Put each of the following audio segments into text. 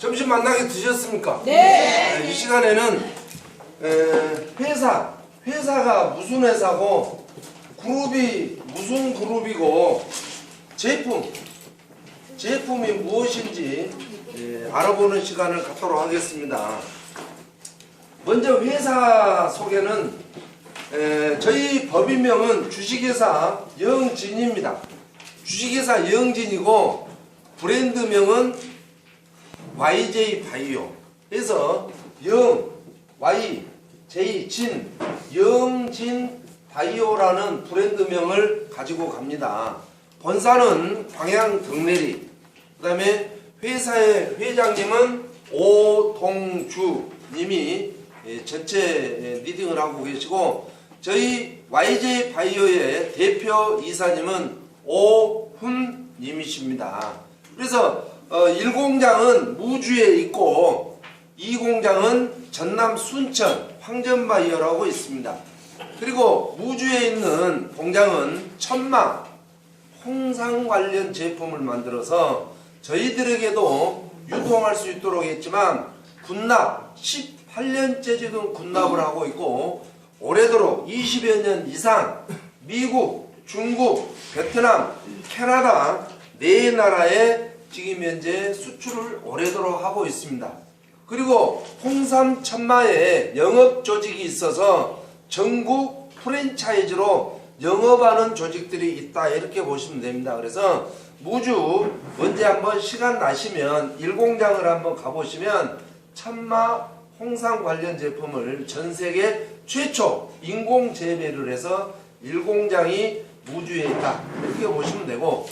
점심 만나게 드셨습니까? 네. 이 시간에는 회사가 무슨 회사고 그룹이 무슨 그룹이고 제품이 무엇인지 알아보는 시간을 갖도록 하겠습니다. 먼저 회사 소개는 저희 법인명은 주식회사 영진입니다. 주식회사 영진이고 브랜드명은 YJ 바이오. 그래서 Y, J, 진, 영진 바이오라는 브랜드명을 가지고 갑니다. 본사는 광양 덕내리. 그 다음에 회사의 회장님은 오동주 님이 전체 리딩을 하고 계시고, 저희 YJ 바이오의 대표 이사님은 오훈 님이십니다. 그래서 1공장은 무주에 있고 2공장은 전남 순천 황전바이오라고 있습니다. 그리고 무주에 있는 공장은 천마 홍상 관련 제품을 만들어서 저희들에게도 유통할 수 있도록 했지만 군납 18년째 지금 군납을 하고 있고, 올해도록 20여 년 이상 미국, 중국, 베트남, 캐나다 4나라에 지금 현재 수출을 오래도록 하고 있습니다. 그리고 홍삼 천마에 영업 조직이 있어서 전국 프랜차이즈로 영업하는 조직들이 있다, 이렇게 보시면 됩니다. 그래서 무주 언제 한번 시간 나시면 1공장을 한번 가보시면 천마 홍삼 관련 제품을 전세계 최초 인공 재배를 해서 1공장이 무주에 있다, 이렇게 보시면 되고,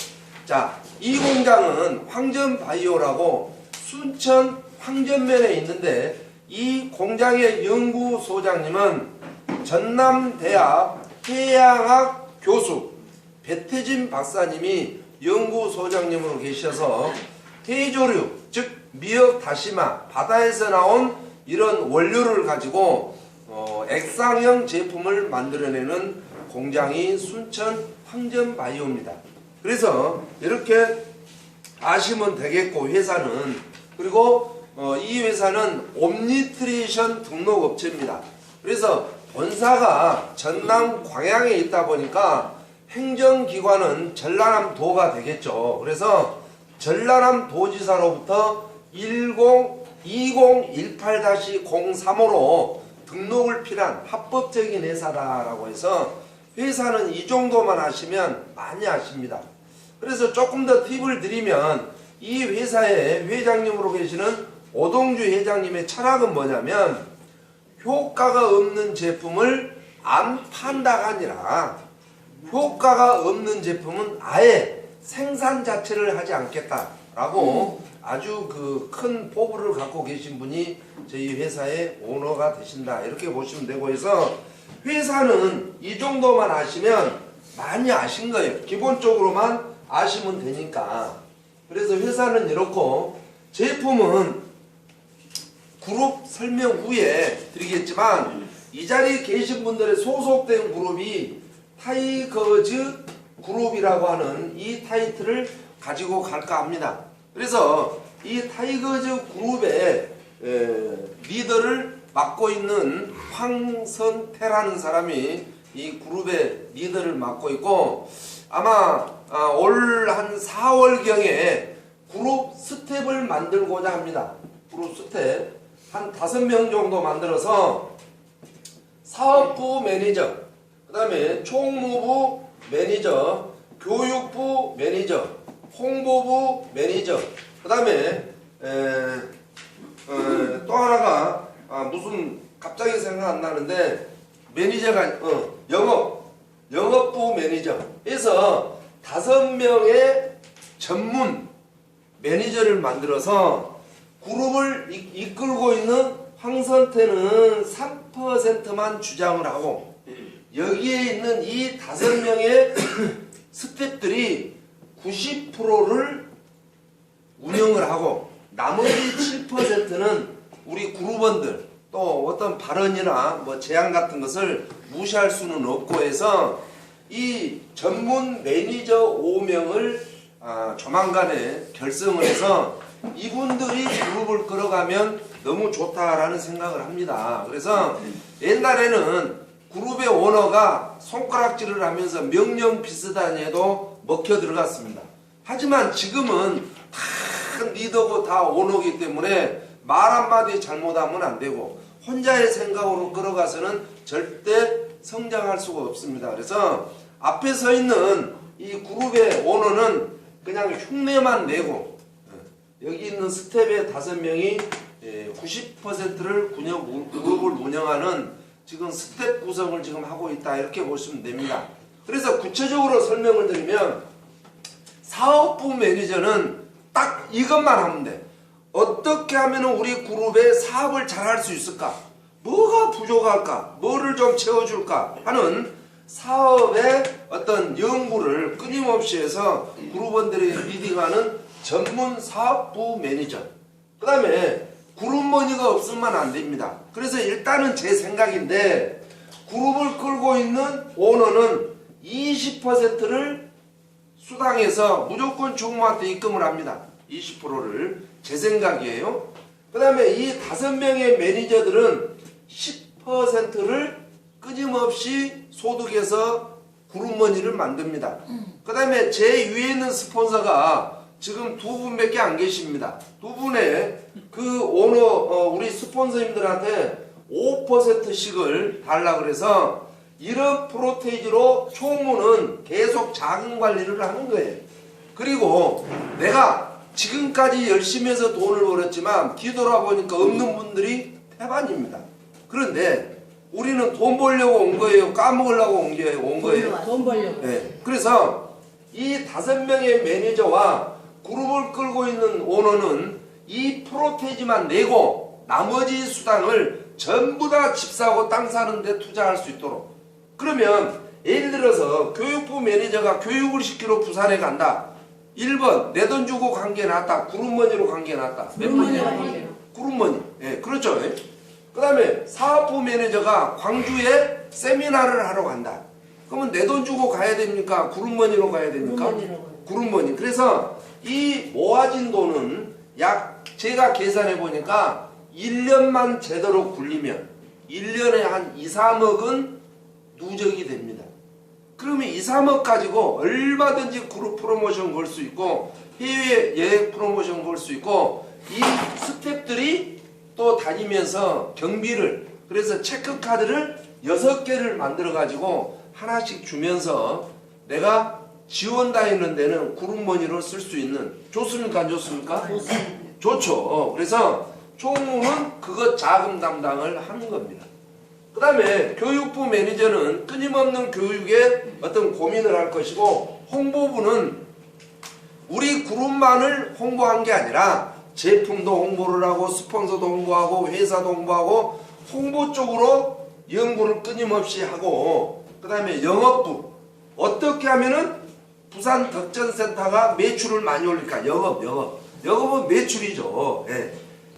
자, 이 공장은 황전바이오라고 순천 황전면에 있는데, 이 공장의 연구소장님은 전남대학 해양학 교수 배태진 박사님이 연구소장님으로 계셔서 해조류, 즉 미역, 다시마, 바다에서 나온 이런 원료를 가지고 액상형 제품을 만들어내는 공장이 순천 황전바이오입니다. 그래서 이렇게 아시면 되겠고, 회사는, 그리고 이 회사는 옴니트리션 등록업체입니다. 그래서 본사가 전남 광양에 있다 보니까 행정기관은 전라남도가 되겠죠. 그래서 전라남도지사로부터 2018-03호로 등록을 필요한 합법적인 회사다라고 해서 회사는 이 정도만 하시면 많이 아십니다. 그래서 조금 더 팁을 드리면, 이 회사의 회장님으로 계시는 오동주 회장님의 철학은 뭐냐면, 효과가 없는 제품을 안 판다가 아니라 효과가 없는 제품은 아예 생산 자체를 하지 않겠다라고 아주 그 큰 포부를 갖고 계신 분이 저희 회사의 오너가 되신다, 이렇게 보시면 되고 해서 회사는 이 정도만 아시면 많이 아신 거예요. 기본적으로만 아시면 되니까. 그래서 회사는 이렇고, 제품은 그룹 설명 후에 드리겠지만, 이 자리에 계신 분들의 소속된 그룹이 타이거즈 그룹이라고 하는 이 타이틀을 가지고 갈까 합니다. 그래서 이 타이거즈 그룹의 리더를 맡고 있는 황선태라는 사람이 이 그룹의 리더를 맡고 있고, 아마 올 한 4월경에 그룹 스텝을 만들고자 합니다. 그룹 스텝 한 5명 정도 만들어서 사업부 매니저, 그 다음에 총무부 매니저, 교육부 매니저, 홍보부 매니저, 그 다음에 또 하나가 무슨 갑자기 생각 안 나는데, 매니저가 영업부 매니저 해서 5명의 전문 매니저를 만들어서 그룹을 이끌고 있는 황선태는 3%만 주장을 하고, 여기에 있는 이 5명의 스태프들이 90%를 운영을 하고, 나머지 7%는 우리 그룹원들, 또 어떤 발언이나 뭐 제안 같은 것을 무시할 수는 없고 해서 이 전문 매니저 5명을 조만간에 결성을 해서 이분들이 그룹을 끌어가면 너무 좋다라는 생각을 합니다. 그래서 옛날에는 그룹의 오너가 손가락질을 하면서 명령 비슷하게도 먹혀 들어갔습니다. 하지만 지금은 다 리더고 다 오너기 때문에 말 한마디 잘못하면 안 되고 혼자의 생각으로 끌어가서는 절대 성장할 수가 없습니다. 그래서 앞에 서 있는 이 그룹의 오너는 그냥 흉내만 내고 여기 있는 스텝의 5명이 90%를 그룹을 운영하는 지금 스텝 구성을 지금 하고 있다 이렇게 보시면 됩니다. 그래서 구체적으로 설명을 드리면 사업부 매니저는 딱 이것만 하면 돼. 어떻게 하면 우리 그룹의 사업을 잘 할 수 있을까? 뭐가 부족할까? 뭐를 좀 채워줄까? 하는 사업의 어떤 연구를 끊임없이 해서 그룹원들이 리딩하는 전문 사업부 매니저. 그 다음에 그룹머니가 없으면 안 됩니다. 그래서 일단은 제 생각인데 그룹을 끌고 있는 오너는 20%를 수당해서 무조건 총무한테 입금을 합니다. 20%를 제 생각이에요. 그 다음에 이 5명의 매니저들은 10%를 끊임없이 소득해서 그룹머니를 만듭니다. 그 다음에 제 위에 있는 스폰서가 지금 2분밖에 안 계십니다. 2분의 그 오너 우리 스폰서님들한테 5%씩을 달라 그래서 이런 프로테이지로 총무는 계속 자금 관리를 하는 거예요. 그리고 내가 지금까지 열심히 해서 돈을 벌었지만 뒤돌아보니까 없는 분들이 태반입니다. 그런데 우리는 돈 벌려고 온 거예요? 까먹으려고 온 거예요? 돈 벌려고. 네. 그래서 이 5명의 매니저와 그룹을 끌고 있는 오너는 이 프로테이지만 내고 나머지 수당을 전부 다 집 사고 땅 사는 데 투자할 수 있도록. 그러면 예를 들어서 교육부 매니저가 교육을 시키러 부산에 간다. 1번 내 돈 주고 간 게 낫다. 그룹머니로 간 게 낫다. 그룹머니. 예, 그렇죠. 그 다음에 사업부 매니저가 광주에 세미나를 하러 간다. 그러면 내 돈 주고 가야 됩니까? 그룹머니로 가야 됩니까? 그룹머니. 그래서 이 모아진 돈은 약 제가 계산해 보니까 1년만 제대로 굴리면 1년에 한 2, 3억은 누적이 됩니다. 그러면 2, 3억 가지고 얼마든지 그룹 프로모션 걸 수 있고 해외 여행 프로모션 걸 수 있고 이 스태프들이 또 다니면서 경비를 그래서 체크카드를 6개를 만들어 가지고 하나씩 주면서 내가 지원 다니는 데는 그룹머니로 쓸 수 있는 좋습니까? 안 좋습니까? 좋죠. 그래서 총무는 그것 자금 담당을 하는 겁니다. 그 다음에 교육부 매니저는 끊임없는 교육에 어떤 고민을 할 것이고 홍보부는 우리 그룹만을 홍보한 게 아니라 제품도 홍보를 하고 스폰서도 홍보하고 회사도 홍보하고 홍보 쪽으로 연구를 끊임없이 하고 그 다음에 영업부 어떻게 하면은 부산 덕전센터가 매출을 많이 올릴까? 영업은 매출이죠. 예.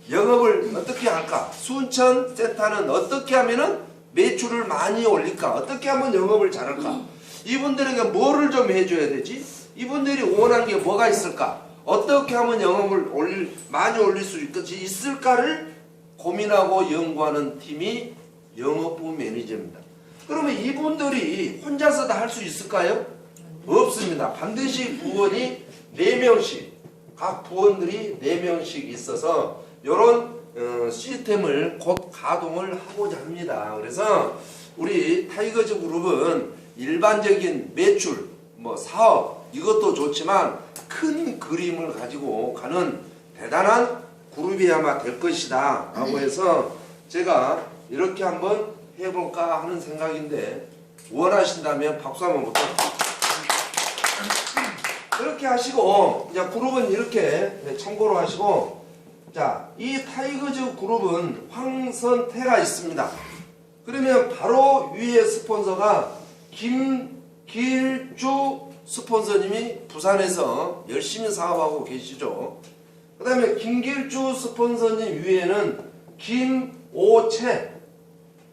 영업을 어떻게 할까? 순천 센터는 어떻게 하면은 매출을 많이 올릴까? 어떻게 하면 영업을 잘할까? 이분들에게 뭐를 좀 해줘야 되지? 이분들이 원하는 게 뭐가 있을까? 어떻게 하면 영업을 많이 올릴 수 있을까를 고민하고 연구하는 팀이 영업부 매니저입니다. 그러면 이분들이 혼자서 다 할 수 있을까요? 없습니다. 반드시 부원이 4명씩 각 부원들이 4명씩 있어서 이런 시스템을 곧 가동을 하고자 합니다. 그래서 우리 타이거즈 그룹은 일반적인 매출, 사업 이것도 좋지만 큰 그림을 가지고 가는 대단한 그룹이 아마 될 것이다 라고 해서 제가 이렇게 한번 해볼까 하는 생각인데 원하신다면 박수 한번 부탁드립니다. 그렇게 하시고 이제 그룹은 이렇게 참고로 하시고 자, 이 타이거즈 그룹은 황선태가 있습니다. 그러면 바로 위에 스폰서가 김길주 스폰서님이 부산에서 열심히 사업하고 계시죠. 그 다음에 김길주 스폰서님 위에는 김오채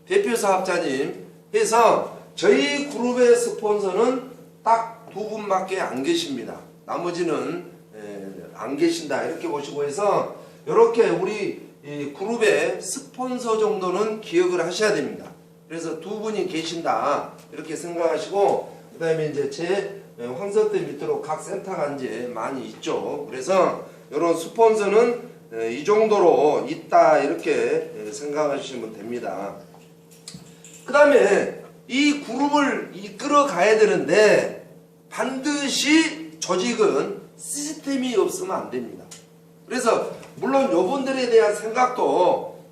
대표 사업자님 해서 저희 그룹의 스폰서는 딱 2분밖에 안 계십니다. 나머지는 안 계신다 이렇게 보시고 해서 이렇게 우리 이 그룹의 스폰서 정도는 기억을 하셔야 됩니다. 그래서 두 분이 계신다 이렇게 생각하시고 그 다음에 이제 제 황선대 밑으로 각 센터가 이제 많이 있죠. 그래서 이런 스폰서는 이 정도로 있다 이렇게 생각하시면 됩니다. 그 다음에 이 그룹을 이끌어 가야 되는데 반드시 조직은 시스템이 없으면 안 됩니다. 그래서 물론 요분들에 대한 생각도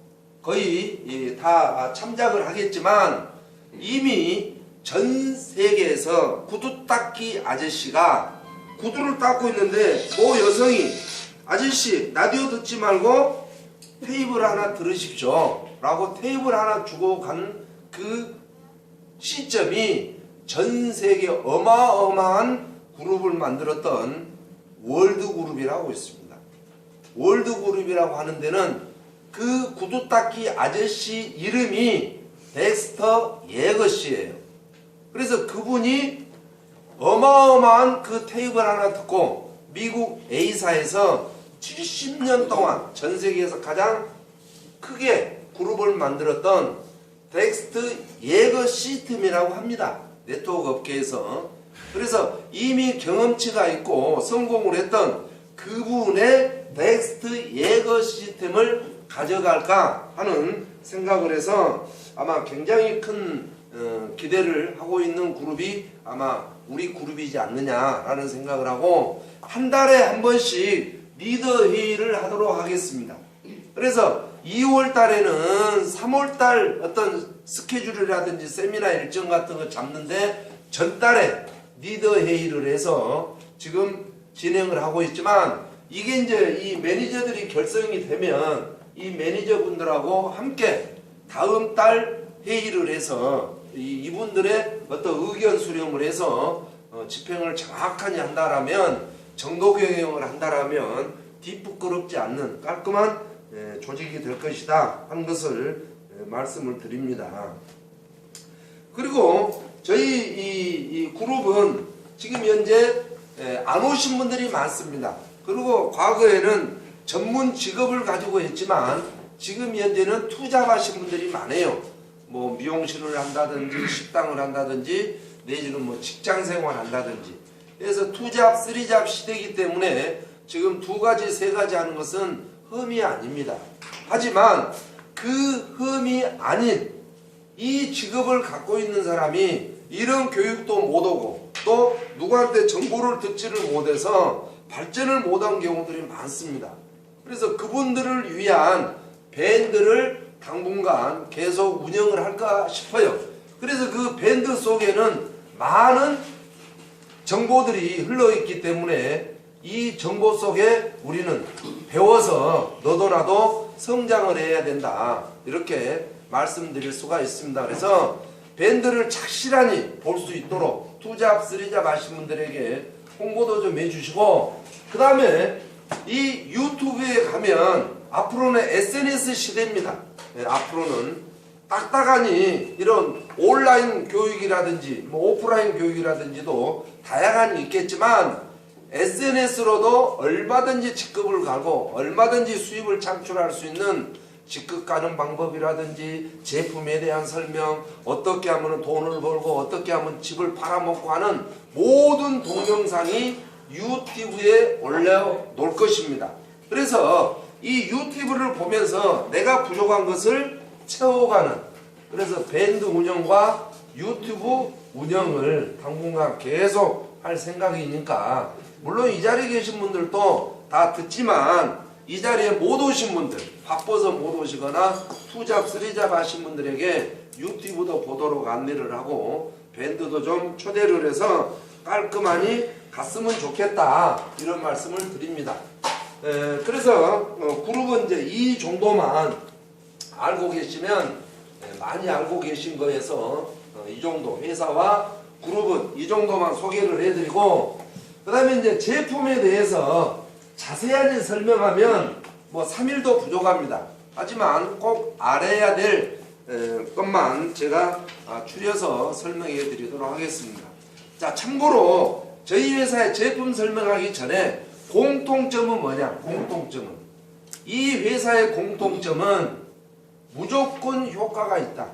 거의 다 참작을 하겠지만 이미 전 세계에서 구두 닦기 아저씨가 구두를 닦고 있는데 모 여성이 아저씨 라디오 듣지 말고 테이블 하나 들으십시오 라고 테이블 하나 주고 간 그 시점이 전 세계 어마어마한 그룹을 만들었던 월드그룹이라고 있습니다. 월드그룹이라고 하는 데는 그 구두 닦기 아저씨 이름이 덱스터 예거씨예요. 그래서 그분이 어마어마한 그 테이블 하나 듣고 미국 A사에서 70년 동안 전 세계에서 가장 크게 그룹을 만들었던 덱스터 예거 시스템이라고 합니다. 네트워크 업계에서. 그래서 이미 경험치가 있고 성공을 했던 그분의 덱스터 예거 시스템을 가져갈까 하는 생각을 해서 아마 굉장히 큰 기대를 하고 있는 그룹이 아마 우리 그룹이지 않느냐라는 생각을 하고 한 달에 한 번씩 리더 회의를 하도록 하겠습니다. 그래서 2월 달에는 3월 달 어떤 스케줄이라든지 세미나 일정 같은 거 잡는데 전달에 리더 회의를 해서 지금 진행을 하고 있지만 이게 이제 이 매니저들이 결성이 되면 이 매니저분들하고 함께 다음 달 회의를 해서 이분들의 어떤 의견 수렴을 해서 집행을 정확하게 한다라면 정도 경영을 한다라면 뒤부끄럽지 않는 깔끔한 조직이 될 것이다 하는 것을 말씀을 드립니다. 그리고 저희 이 그룹은 지금 현재 안 오신 분들이 많습니다. 그리고 과거에는 전문 직업을 가지고 했지만 지금 현재는 투잡하신 분들이 많아요. 뭐 미용실을 한다든지 식당을 한다든지 내지는 뭐 직장 생활을 한다든지. 그래서 투잡, 쓰리잡 시대이기 때문에 지금 두 가지, 세 가지 하는 것은 흠이 아닙니다. 하지만 그 흠이 아닌 이 직업을 갖고 있는 사람이 이런 교육도 못 오고 또 누구한테 정보를 듣지를 못해서 발전을 못한 경우들이 많습니다. 그래서 그분들을 위한 밴드를 당분간 계속 운영을 할까 싶어요. 그래서 그 밴드 속에는 많은 정보들이 흘러있기 때문에 이 정보 속에 우리는 배워서 너도 나도 성장을 해야 된다 이렇게 말씀드릴 수가 있습니다. 그래서 밴드를 착실하니 볼 수 있도록 투잡, 쓰리잡 하신 분들에게 홍보도 좀 해주시고 그 다음에 이 유튜브에 가면 앞으로는 SNS 시대입니다. 앞으로는 딱딱하니 이런 온라인 교육이라든지 뭐 오프라인 교육이라든지도 다양한 있겠지만 SNS로도 얼마든지 직급을 가고 얼마든지 수입을 창출할 수 있는 직급 가는 방법이라든지 제품에 대한 설명 어떻게 하면 돈을 벌고 어떻게 하면 집을 팔아먹고 하는 모든 동영상이 유튜브에 올려놓을 것입니다. 그래서 이 유튜브를 보면서 내가 부족한 것을 채워가는 그래서 밴드 운영과 유튜브 운영을 당분간 계속 할 생각이니까 물론 이 자리에 계신 분들도 다 듣지만 이 자리에 못 오신 분들 바빠서 못 오시거나 투잡, 쓰리잡 하신 분들에게 유튜브도 보도록 안내를 하고 밴드도 좀 초대를 해서 깔끔하니 갔으면 좋겠다 이런 말씀을 드립니다. 그래서 그룹은 이제 이 정도만 알고 계시면 많이 알고 계신 거에서 이 정도 회사와 그룹은 이 정도만 소개를 해드리고 그 다음에 이제 제품에 대해서 자세하게 설명하면 뭐 3일도 부족합니다. 하지만 꼭 알아야 될 것만 제가 추려서 설명해 드리도록 하겠습니다. 자, 참고로 저희 회사의 제품 설명하기 전에 공통점은 뭐냐? 공통점은 이 회사의 공통점은 무조건 효과가 있다.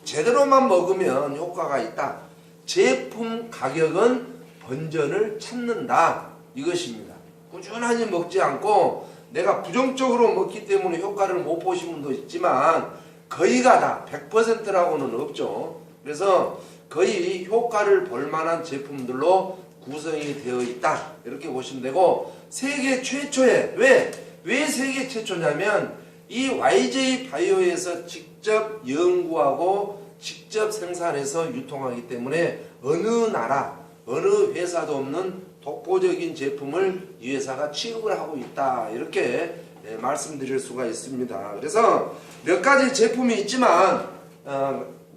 제대로만 먹으면 효과가 있다. 제품 가격은 번전을 찾는다. 이것입니다. 꾸준하게 먹지 않고 내가 부정적으로 먹기 때문에 효과를 못 보신 분도 있지만 거의가 다 100%라고는 없죠. 그래서 거의 효과를 볼 만한 제품들로 구성이 되어 있다. 이렇게 보시면 되고 세계 최초의 왜 세계 최초냐면 이 YJ 바이오에서 직접 연구하고 직접 생산해서 유통하기 때문에 어느 나라 어느 회사도 없는 독보적인 제품을 이 회사가 취급을 하고 있다. 이렇게 말씀드릴 수가 있습니다. 그래서 몇 가지 제품이 있지만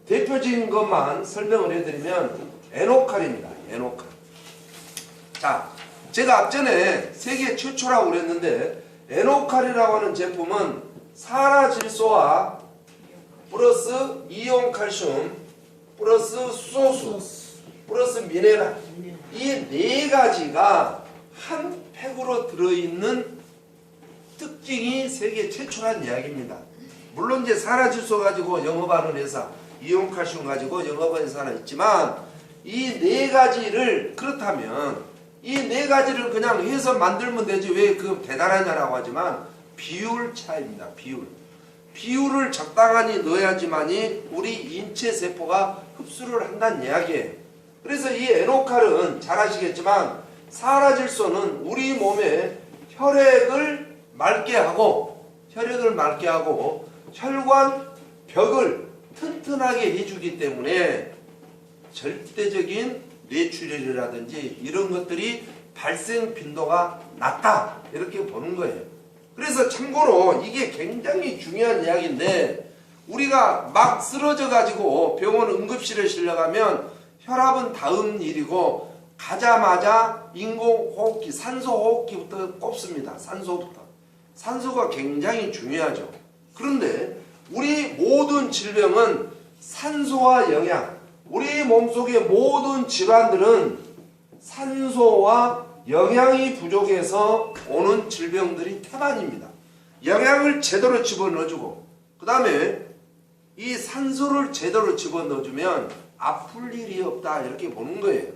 대표적인 것만 설명을 해드리면 에노칼입니다. 에노칼. 자, 제가 앞전에 세계 최초라고 그랬는데 에노칼이라고 하는 제품은 산화질소와 플러스 이온칼슘 플러스 수소수 플러스 미네랄 이 네 가지가 한 팩으로 들어있는 특징이 세계 최초란 이야기입니다. 물론 이제 산화질소 가지고 영업하는 회사, 이온칼슘 가지고 영업하는 회사는 있지만 이 네 가지를 그렇다면 이 네 가지를 그냥 해서 만들면 되지 왜 그 대단하냐라고 하지만 비율 차이입니다. 비율을 적당히 넣어야지만이 우리 인체 세포가 흡수를 한다는 이야기예요. 그래서 이 에노칼은 잘 아시겠지만 산화질소는 우리 몸에 혈액을 맑게 하고 혈관 벽을 튼튼하게 해주기 때문에 절대적인 뇌출혈이라든지 이런 것들이 발생 빈도가 낮다 이렇게 보는 거예요. 그래서 참고로 이게 굉장히 중요한 이야기인데 우리가 막 쓰러져 가지고 병원 응급실에 실려가면 혈압은 다음 일이고 가자마자 인공호흡기 산소호흡기부터 꼽습니다. 산소가 굉장히 중요하죠. 그런데 우리 모든 질병은 산소와 영양 우리 몸속의 모든 질환들은 산소와 영양이 부족해서 오는 질병들이 태반입니다. 영양을 제대로 집어넣어주고 그 다음에 이 산소를 제대로 집어넣어주면 아플 일이 없다 이렇게 보는 거예요.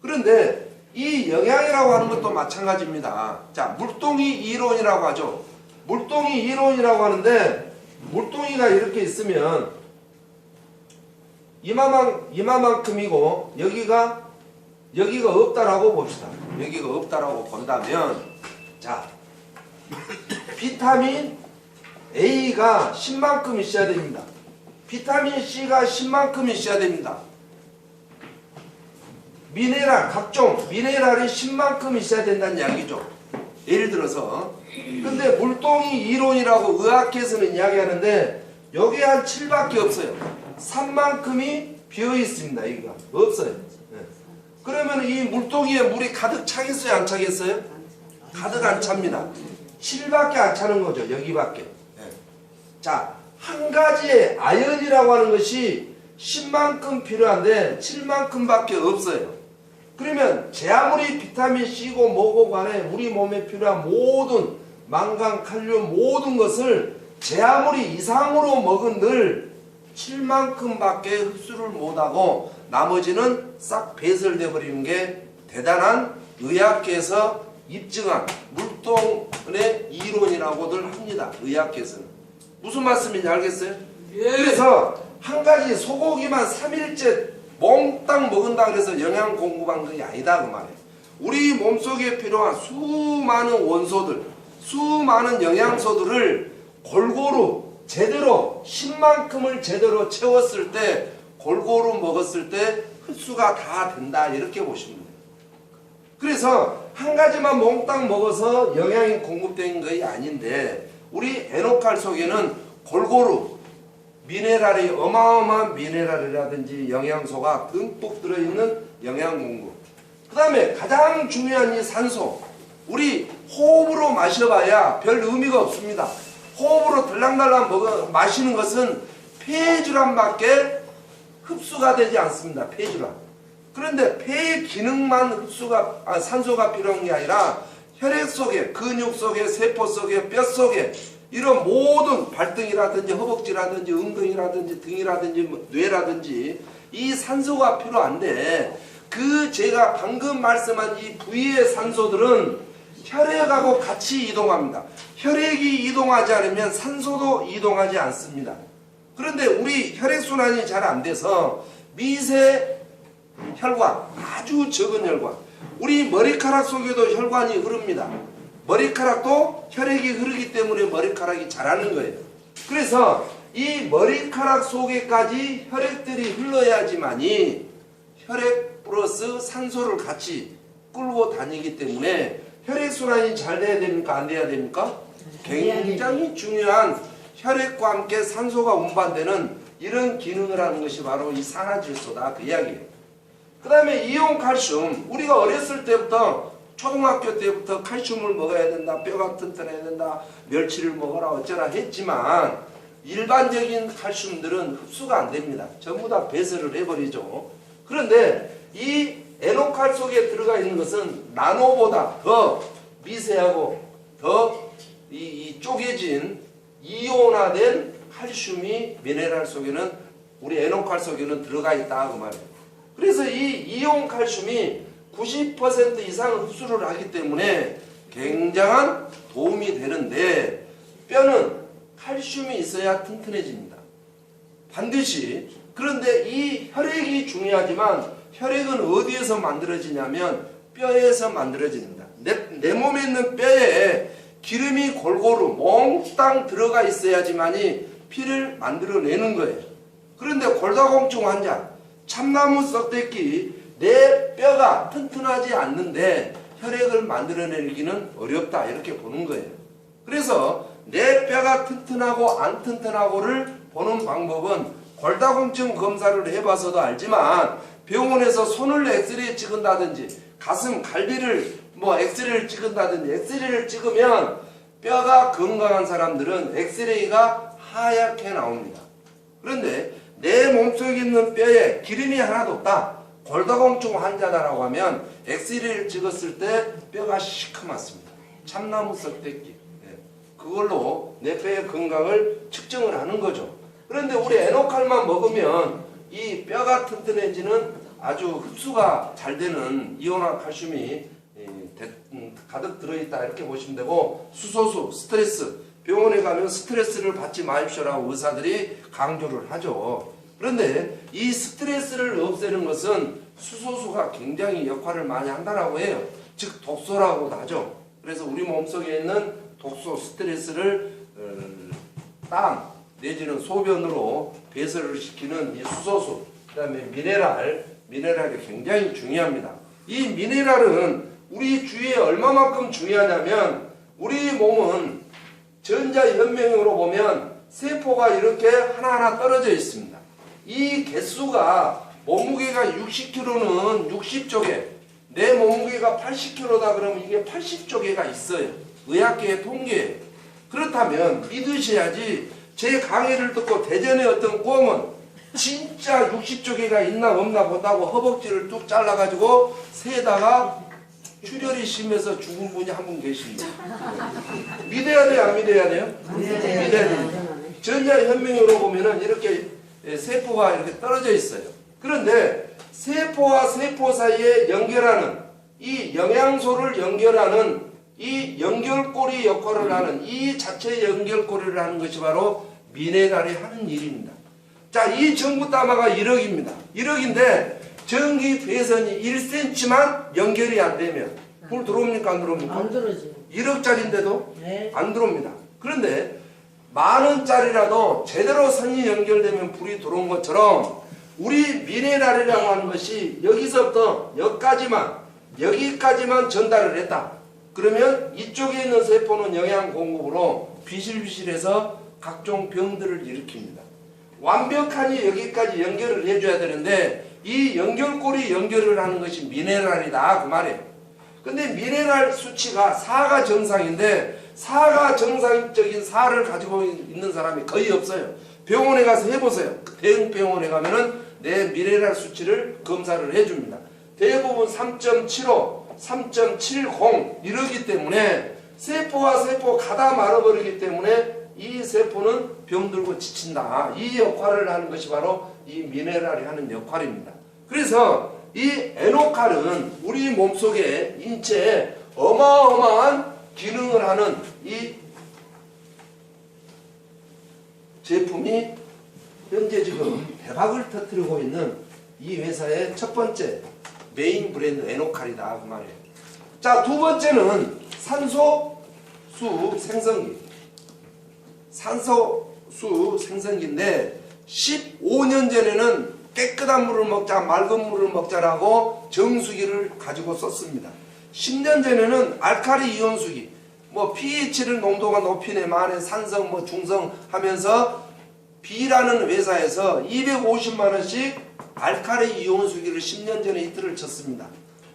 그런데 이 영양이라고 하는 것도 마찬가지입니다. 자, 물동이 이론이라고 하죠. 물동이 이론이라고 하는데 물동이가 이렇게 있으면 이마만큼이고 여기가 없다라고 봅시다. 여기가 없다라고 본다면 자 비타민 A가 10만큼 있어야 됩니다. 비타민 C가 10만큼 있어야 됩니다. 미네랄 각종 미네랄이 10만큼 있어야 된다는 이야기죠. 예를 들어서 근데 물동이 이론이라고 의학계에서는 이야기하는데 여기에 한 7밖에 없어요. 3만큼이 비어 있습니다. 여기가 없어요. 네. 그러면 이 물동이에 물이 가득 차겠어요? 안 차겠어요? 가득 안 찹니다. 7밖에 안 차는 거죠. 여기밖에. 네. 자, 한 가지의 아연이라고 하는 것이 10만큼 필요한데 7만큼밖에 없어요. 그러면 제 아무리 비타민 C고 뭐고 간에 우리 몸에 필요한 모든 망간, 칼륨 모든 것을 제 아무리 이상으로 먹은들 7만큼밖에 흡수를 못하고 나머지는 싹 배설돼 버리는 게 대단한 의학계에서 입증한 물동의 이론이라고들 합니다. 의학계에서는. 무슨 말씀인지 알겠어요? 예. 그래서 한 가지 소고기만 3일째 몽땅 먹은다 그래서 영양 공급한 게 아니다 그 말이에요. 우리 몸속에 필요한 수많은 원소들, 수많은 영양소들을 골고루 제대로 10만큼을 제대로 채웠을 때 골고루 먹었을 때 흡수가 다 된다 이렇게 보시면 돼요. 그래서 한 가지만 몽땅 먹어서 영양이 공급된 것이 아닌데 우리 에노칼 속에는 골고루 미네랄이 어마어마한 미네랄이라든지 영양소가 듬뿍 들어있는 영양 공급. 그 다음에 가장 중요한 이 산소. 우리 호흡으로 마셔봐야 별 의미가 없습니다. 호흡으로 들랑달랑 마시는 것은 폐질환밖에 흡수가 되지 않습니다. 폐질환. 그런데 폐의 기능만 산소가 필요한 게 아니라 혈액 속에, 근육 속에, 세포 속에, 뼈 속에 이런 모든 발등이라든지 허벅지라든지 엉덩이라든지 등이라든지 뇌라든지 이 산소가 필요한데 그 제가 방금 말씀한 이 부위의 산소들은 혈액하고 같이 이동합니다. 혈액이 이동하지 않으면 산소도 이동하지 않습니다. 그런데 우리 혈액순환이 잘 안 돼서 미세 혈관, 아주 적은 혈관, 우리 머리카락 속에도 혈관이 흐릅니다. 머리카락도 혈액이 흐르기 때문에 머리카락이 자라는 거예요. 그래서 이 머리카락 속에까지 혈액들이 흘러야지만이 혈액 플러스 산소를 같이 끌고 다니기 때문에 혈액순환이 잘 돼야 됩니까? 안 돼야 됩니까? 굉장히 중요한 혈액과 함께 산소가 운반되는 이런 기능을 하는 것이 바로 이 산화질소다 그 이야기예요. 그 다음에 이온칼슘, 우리가 어렸을 때부터 초등학교 때부터 칼슘을 먹어야 된다, 뼈가 튼튼해야 된다, 멸치를 먹어라 어쩌라 했지만 일반적인 칼슘들은 흡수가 안 됩니다. 전부 다 배설을 해버리죠. 그런데 이 에노칼 속에 들어가 있는 것은 나노보다 더 미세하고 더 쪼개진 이온화된 칼슘이 미네랄 속에는 우리 에노칼 속에는 들어가 있다 그 말이에요. 그래서 이 이온 칼슘이 90% 이상 흡수를 하기 때문에 굉장한 도움이 되는데 뼈는 칼슘이 있어야 튼튼해집니다. 반드시. 그런데 이 혈액이 중요하지만 혈액은 어디에서 만들어지냐면 뼈에서 만들어집니다. 내 몸에 있는 뼈에 기름이 골고루 몽땅 들어가 있어야지만이 피를 만들어내는 거예요. 그런데 골다공증 환자, 참나무 썩대기, 내 뼈가 튼튼하지 않는데 혈액을 만들어내기는 어렵다 이렇게 보는 거예요. 그래서 내 뼈가 튼튼하고 안 튼튼하고를 보는 방법은 골다공증 검사를 해봐서도 알지만 병원에서 손을 엑스레이 찍은다든지 가슴 갈비를 엑스레이를 찍은다든지 엑스레이를 찍으면 뼈가 건강한 사람들은 엑스레이가 하얗게 나옵니다. 그런데 내 몸속에 있는 뼈에 기름이 하나도 없다, 골다공증 환자다라고 하면 엑스레이를 찍었을 때 뼈가 시커멓습니다. 참나무 썩대기, 그걸로 내 뼈의 건강을 측정을 하는 거죠. 그런데 우리 에노칼만 먹으면 이 뼈가 튼튼해지는 아주 흡수가 잘 되는 이온화 칼슘이 가득 들어있다 이렇게 보시면 되고, 수소수, 스트레스, 병원에 가면 스트레스를 받지 마십시오라고 의사들이 강조를 하죠. 그런데 이 스트레스를 없애는 것은 수소수가 굉장히 역할을 많이 한다라고 해요. 즉 독소라고도 하죠. 그래서 우리 몸속에 있는 독소, 스트레스를 땀 내지는 소변으로 배설을 시키는 이 수소수, 그 다음에 미네랄이 굉장히 중요합니다. 이 미네랄은 우리 주위에 얼마만큼 중요하냐면, 우리 몸은 전자현명으로 보면 세포가 이렇게 하나하나 떨어져 있습니다. 이 개수가 몸무게가 60kg는 60조개, 내 몸무게가 80kg다 그러면 이게 80조개가 있어요. 의학계의 통계예요. 그렇다면 믿으셔야지. 제 강의를 듣고 대전의 어떤 꽁은 진짜 60조개가 있나 없나 보다고 허벅지를 뚝 잘라가지고 새다가 출혈이 심해서 죽은 분이 한 분 계십니다. 믿어야 돼요, 안 믿어야 돼요? 믿어야 돼요. 전자현명으로 보면은 이렇게 세포가 이렇게 떨어져 있어요. 그런데 세포와 세포 사이에 연결하는 이 영양소를 연결하는 이 연결고리 역할을 하는 이 자체 연결고리를 하는 것이 바로 미네랄이 하는 일입니다. 자, 이 전구담화가 1억입니다. 1억인데 전기 배선이 1cm만 연결이 안 되면 불 들어옵니까 안 들어옵니까? 안 들어오지. 1억짜리인데도 네. 안 들어옵니다. 그런데 만원짜리라도 제대로 선이 연결되면 불이 들어온 것처럼 우리 미네랄이라고 하는 것이 여기서부터 여기까지만 전달을 했다. 그러면 이쪽에 있는 세포는 영양 공급으로 비실비실해서 각종 병들을 일으킵니다. 완벽하니 여기까지 연결을 해줘야 되는데 이 연결고리 연결을 하는 것이 미네랄이다 그 말이에요. 근데 미네랄 수치가 4가 정상인데 4가 정상적인 4를 가지고 있는 사람이 거의 없어요. 병원에 가서 해보세요. 대형 병원에 가면은 내 미네랄 수치를 검사를 해줍니다. 대부분 3.75, 3.70 이러기 때문에 세포와 세포 가다 말아버리기 때문에 이 세포는 병들고 지친다. 이 역할을 하는 것이 바로 이 미네랄이 하는 역할입니다. 그래서 이 에노칼은 우리 몸속에 인체에 어마어마한 기능을 하는 이 제품이 현재 지금 대박을 터뜨리고 있는 이 회사의 첫 번째 메인 브랜드 에노칼이다 그 말이에요. 자, 두 번째는 산소수 생성기. 산소수 생성기인데 15년 전에는 깨끗한 물을 먹자, 맑은 물을 먹자라고 정수기를 가지고 썼습니다. 10년 전에는 알칼리 이온수기, 뭐 pH를 농도가 높이네 마네 산성 뭐 중성 하면서 B라는 회사에서 250만 원씩 알칼리 이온수기를 10년 전에 히트를 쳤습니다.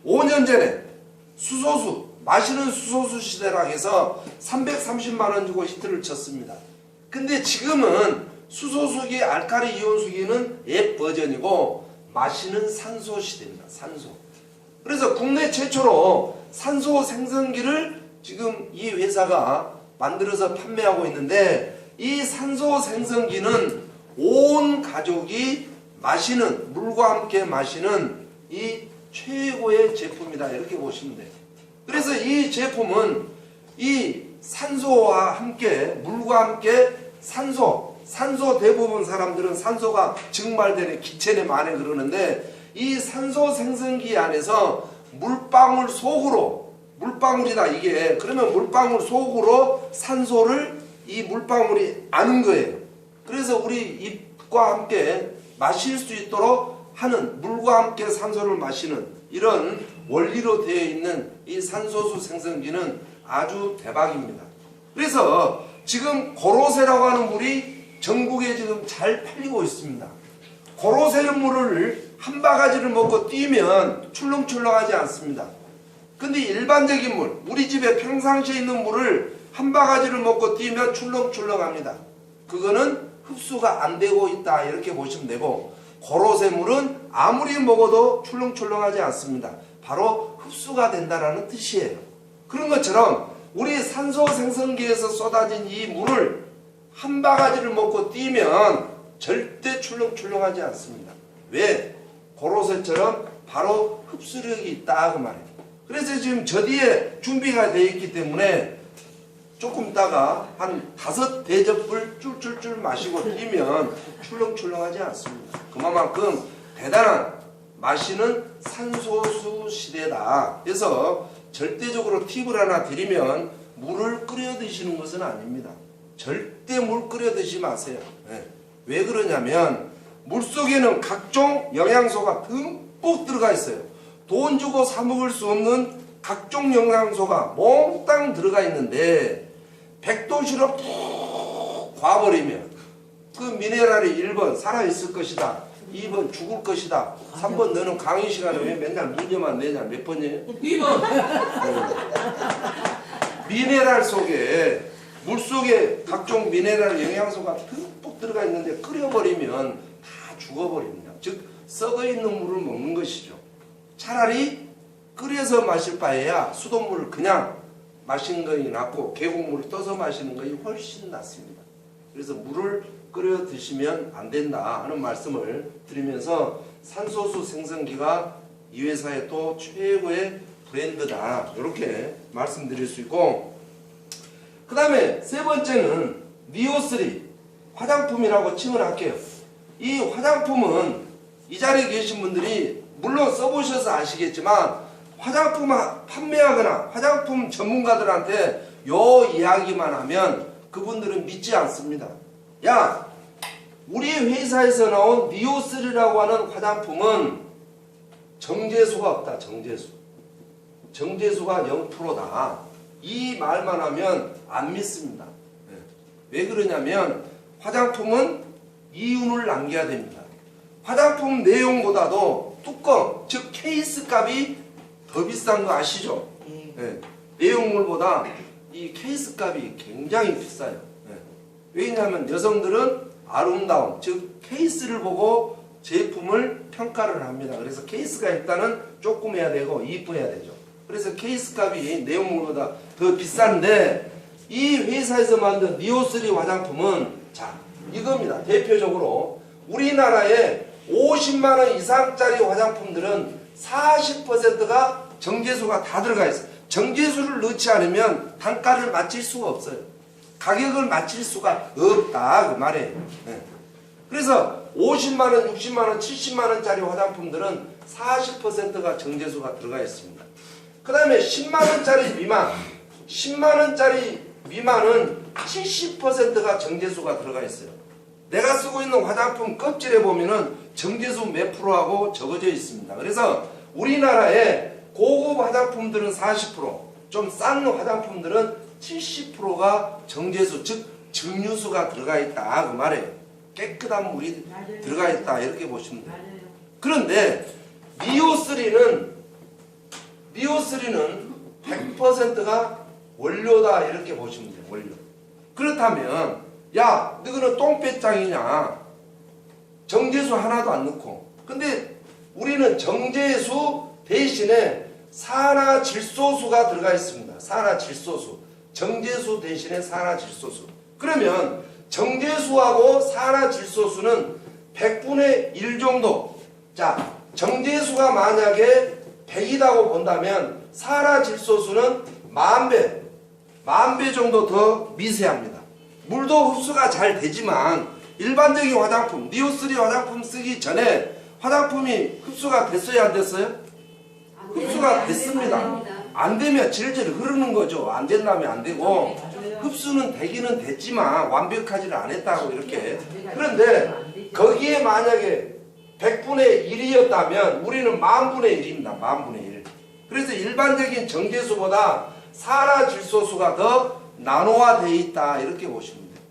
5년 전에 수소수, 마시는 수소수 시대라 해서 330만 원 주고 히트를 쳤습니다. 근데 지금은 수소수기, 알칼리 이온수기는 앱 버전이고 마시는 산소 시대입니다. 산소. 그래서 국내 최초로 산소 생성기를 지금 이 회사가 만들어서 판매하고 있는데 이 산소 생성기는 온 가족이 마시는, 물과 함께 마시는 이 최고의 제품이다 이렇게 보시면 돼요. 그래서 이 제품은 이 산소와 함께, 물과 함께 산소 대부분 사람들은 산소가 증발되네, 기체네, 만에 그러는데 이 산소 생성기 안에서 물방울 속으로, 물방울이다 이게, 그러면 물방울 속으로 산소를 이 물방울이 아는 거예요. 그래서 우리 입과 함께 마실 수 있도록 하는, 물과 함께 산소를 마시는 이런 원리로 되어 있는 이 산소수 생성기는 아주 대박입니다. 그래서 지금 고로쇠라고 하는 물이 전국에 지금 잘 팔리고 있습니다. 고로쇠 물을 한 바가지를 먹고 뛰면 출렁출렁하지 않습니다. 근데 일반적인 물, 우리 집에 평상시에 있는 물을 한 바가지를 먹고 뛰면 출렁출렁합니다. 그거는 흡수가 안 되고 있다 이렇게 보시면 되고, 고로쇠 물은 아무리 먹어도 출렁출렁하지 않습니다. 바로 흡수가 된다라는 뜻이에요. 그런 것처럼 우리 산소 생성기에서 쏟아진 이 물을 한 바가지를 먹고 뛰면 절대 출렁출렁하지 않습니다. 왜? 고로쇠처럼 바로 흡수력이 있다 그 말이에요. 그래서 지금 저 뒤에 준비가 되어 있기 때문에 조금 있다가 한 5대접을 쫄쫄쫄 마시고 뛰면 출렁출렁하지 않습니다. 그만큼 대단한 마시는 산소수 시대다. 그래서 절대적으로 팁을 하나 드리면 물을 끓여 드시는 것은 아닙니다. 절대 물 끓여 드시지 마세요. 네. 왜 그러냐면 물속에는 각종 영양소가 듬뿍 들어가 있어요. 돈 주고 사 먹을 수 없는 각종 영양소가 몽땅 들어가 있는데 100도씨로 푹 과버리면 그 미네랄이 1번 살아있을 것이다, 2번 죽을 것이다, 3번 너는 강의 시간에 왜 맨날 문제만 내냐, 몇 번이에요? 2번. 미네랄 속에, 물속에 각종 미네랄 영양소가 듬뿍 들어가 있는데 끓여버리면 다 죽어버립니다. 즉 썩어있는 물을 먹는 것이죠. 차라리 끓여서 마실 바에야 수돗물을 그냥 마시는 것이 낫고 계곡물을 떠서 마시는 것이 훨씬 낫습니다. 그래서 물을 끓여 드시면 안 된다 하는 말씀을 드리면서 산소수 생성기가 이 회사의 또 최고의 브랜드다 이렇게 말씀드릴 수 있고, 그 다음에 세 번째는 니오3 화장품이라고 칭을 할게요. 이 화장품은 이 자리에 계신 분들이 물론 써보셔서 아시겠지만 화장품 판매하거나 화장품 전문가들한테 요 이야기만 하면 그분들은 믿지 않습니다. 야, 우리 회사에서 나온 니오3라고 하는 화장품은 정제수가 없다. 정제수가 0%다. 이 말만 하면 안 믿습니다. 왜 그러냐면 화장품은 이윤을 남겨야 됩니다. 화장품 내용보다도 뚜껑, 즉 케이스 값이 더 비싼 거 아시죠? 네. 내용물보다 이 케이스 값이 굉장히 비싸요. 네. 왜냐하면 여성들은 아름다움, 즉 케이스를 보고 제품을 평가를 합니다. 그래서 케이스가 일단은 조금 해야 되고 이뻐야 되죠. 그래서 케이스 값이 내용물보다 더 비싼데 이 회사에서 만든 니오3 화장품은 자 이겁니다. 대표적으로 우리나라에 50만원 이상짜리 화장품들은 40%가 정제수가 다 들어가 있어요. 정제수를 넣지 않으면 단가를 맞출 수가 없어요. 가격을 맞출 수가 없다 그 말이에요. 네. 그래서 50만원, 60만원, 70만원짜리 화장품들은 40%가 정제수가 들어가 있습니다. 그 다음에 10만원짜리 미만, 10만원짜리 미만은 70%가 정제수가 들어가 있어요. 내가 쓰고 있는 화장품 껍질에 보면은 정제수 몇 프로하고 적어져 있습니다. 그래서 우리나라에 고급 화장품들은 40%, 좀 싼 화장품들은 70%가 정제수, 즉 증류수가 들어가 있다 그 말이에요. 깨끗한 물이 맞아요. 들어가 있다 이렇게 보시면 돼요. 맞아요. 그런데 니오3는 100%가 원료다 이렇게 보시면 돼요. 원료. 그렇다면 야 너희는 똥배짱이냐, 정제수 하나도 안 넣고. 근데 우리는 정제수 대신에 산화질소수가 들어가 있습니다. 산화질소수. 정제수 대신에 산화질소수. 그러면 정제수하고 산화질소수는 100분의 1 정도. 자, 정제수가 만약에 100이라고 본다면 산화질소수는 10,000배, 10,000배 정도 더 미세합니다. 물도 흡수가 잘 되지만 일반적인 화장품, 니오3 화장품 쓰기 전에 화장품이 흡수가 됐어요, 안 됐어요? 흡수가 됐습니다. 안 되면 질질 흐르는 거죠. 안 된다면 안 되고, 흡수는 되기는 됐지만 완벽하지를 않았다고 이렇게. 그런데 거기에 만약에 100분의 1이었다면 우리는 10,000분의 1입니다. 10,000분의 1. 그래서 일반적인 정제수보다 산화질소수가 더 나노화되어 있다 이렇게 보시면 돼요.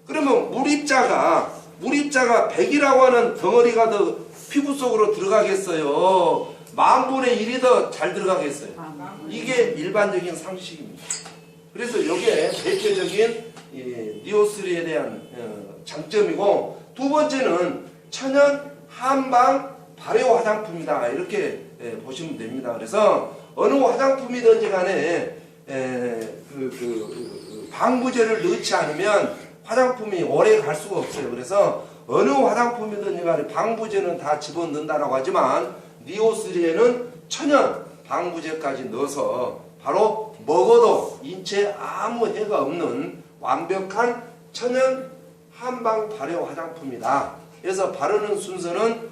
그러면 물입자가 100이라고 하는 덩어리가 더 피부 속으로 들어가겠어요? 10,000분의 1이 더 잘 들어가겠어요? 이게 일반적인 상식입니다. 그래서 이게 대표적인 니오3에 대한 장점이고, 두 번째는 천연 한방 발효 화장품이다 이렇게 보시면 됩니다. 그래서 어느 화장품이든지 간에 방부제를 넣지 않으면 화장품이 오래 갈 수가 없어요. 그래서 어느 화장품이든지 간에 방부제는 다 집어넣는다라고 하지만 니오3에는 천연 방부제까지 넣어서 바로 먹어도 인체에 아무 해가 없는 완벽한 천연 한방 발효 화장품이다. 그래서 바르는 순서는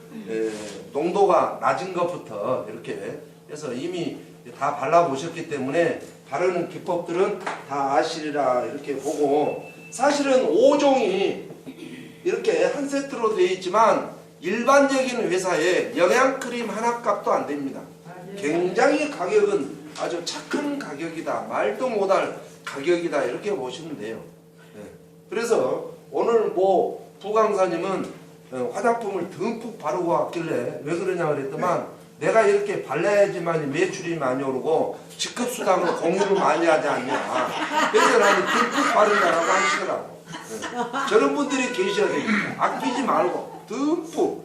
농도가 낮은 것부터 이렇게 해서 이미 다 발라보셨기 때문에 바르는 기법들은 다 아시리라 이렇게 보고, 사실은 5종이 이렇게 한 세트로 되어 있지만 일반적인 회사에 영양크림 하나 값도 안 됩니다. 굉장히 가격은 아주 착한 가격이다, 말도 못할 가격이다 이렇게 보시면 돼요. 그래서 오늘 뭐 부강사님은 화장품을 듬뿍 바르고 왔길래 왜 그러냐 그랬더만, 내가 이렇게 발라야지만 매출이 많이 오르고 직급수당으로 공유를 많이 하지 않냐, 그래서 나는 듬뿍 바른다라고 하시더라고. 저런 분들이 계셔야 됩니다. 아끼지 말고 듬뿍.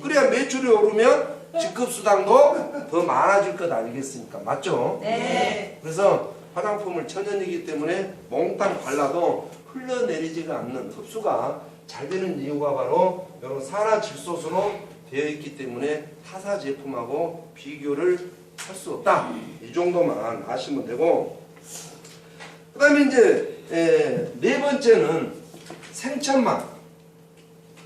그래야 매출이 오르면 직급수당도 더 많아질 것 아니겠습니까? 맞죠? 네. 그래서 화장품을 천연이기 때문에 몽땅 발라도 흘러내리지가 않는, 흡수가 잘 되는 이유가 바로 이런 산화질소수로 되어 있기 때문에 타사 제품하고 비교를 할 수 없다. 이 정도만 아시면 되고, 그 다음에 이제 네 번째는 생천마.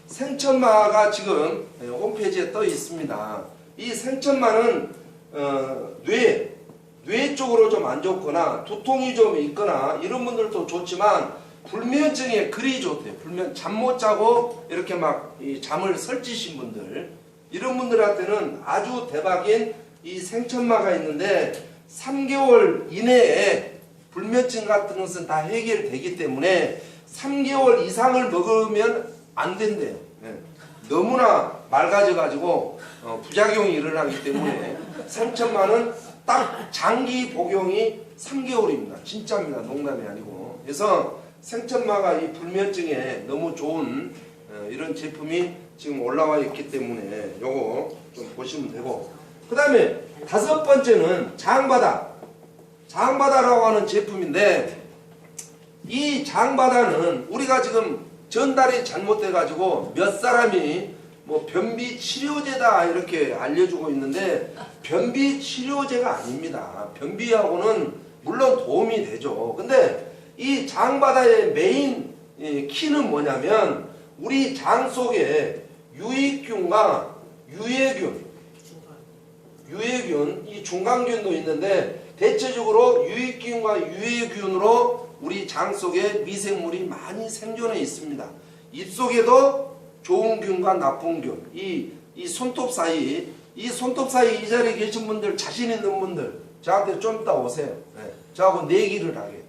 생천마가 지금 홈페이지에 떠 있습니다. 이 생천마는 뇌 쪽으로 좀 안 좋거나 두통이 좀 있거나 이런 분들도 좋지만, 불면증에 그리 좋대요. 잠 못 자고 이렇게 막 이 잠을 설치신 분들, 이런 분들한테는 아주 대박인 이 생천마가 있는데 3개월 이내에 불면증 같은 것은 다 해결되기 때문에 3개월 이상을 먹으면 안 된대요. 너무나 맑아져 가지고 부작용이 일어나기 때문에 생천마는 딱 장기 복용이 3개월입니다. 진짜입니다. 농담이 아니고. 그래서 생천마가 이 불면증에 너무 좋은 이런 제품이 지금 올라와 있기 때문에 요거 좀 보시면 되고, 그 다음에 5번째는 장바다. 장바다라고 하는 제품인데 이 장바다는 우리가 지금 전달이 잘못돼 가지고 몇 사람이 뭐 변비 치료제다 이렇게 알려주고 있는데 변비 치료제가 아닙니다. 변비하고는 물론 도움이 되죠. 근데 이 장바다의 메인 키는 뭐냐면 우리 장 속에 유익균과 유해균, 이 중간균도 있는데 대체적으로 유익균과 유해균으로 우리 장 속에 미생물이 많이 생존해 있습니다. 입속에도 좋은 균과 나쁜 균, 이 손톱 사이, 이 자리에 계신 분들, 자신 있는 분들, 저한테 좀 이따 오세요. 네. 저하고 내기를 하게.